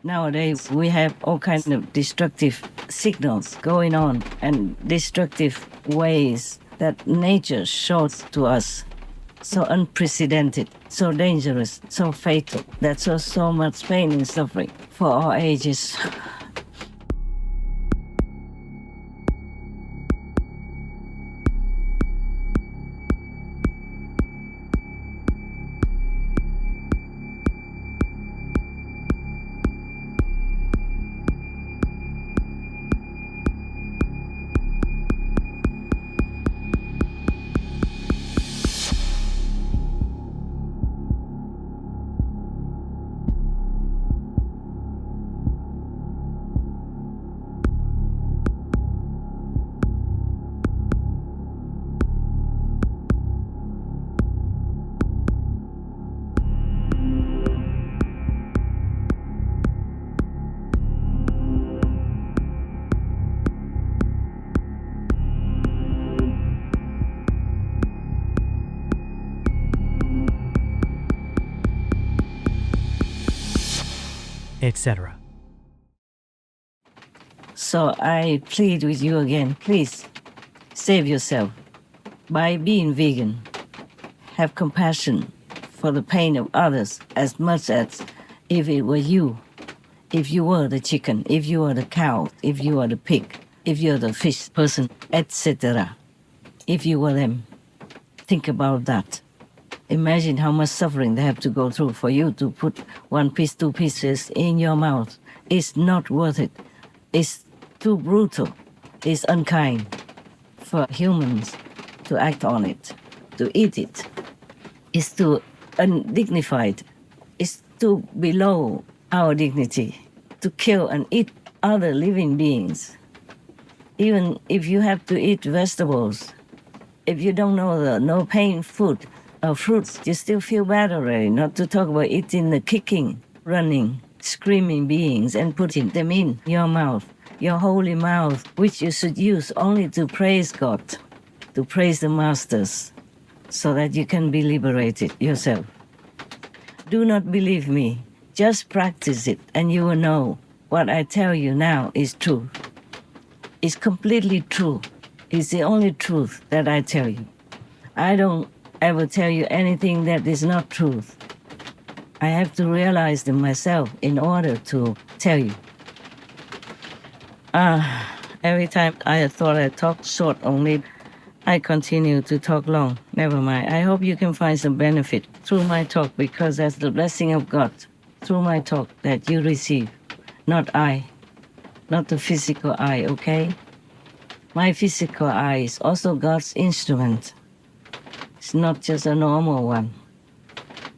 Nowadays, we have all kinds of destructive signals going on and destructive ways that nature shows to us. So unprecedented, so dangerous, so fatal, that so much pain and suffering for all ages. etc. So I plead with you again, please save yourself by being vegan. Have compassion for the pain of others as much as if it were you, if you were the chicken, if you were the cow, if you were the pig, if you're the fish person, etc. If you were them, think about that. Imagine how much suffering they have to go through for you to put one piece, two pieces in your mouth. It's not worth it. It's too brutal. It's unkind for humans to act on it, to eat it. It's too undignified. It's too below our dignity to kill and eat other living beings. Even if you have to eat vegetables, if you don't know the no pain food, fruits, you still feel bad already, not to talk about eating the kicking, running, screaming beings and putting them in your mouth, your holy mouth, which you should use only to praise God, to praise the masters, so that you can be liberated yourself. Do not believe me, just practice it and you will know what I tell you now is true. It's completely true. It's the only truth that I tell you. I don't ever tell you anything that is not truth. I have to realize them myself in order to tell you. Every time I thought I talked short only, I continue to talk long. Never mind. I hope you can find some benefit through my talk, because that's the blessing of God through my talk that you receive. Not I, not the physical eye, okay? My physical eye is also God's instrument. It's not just a normal one.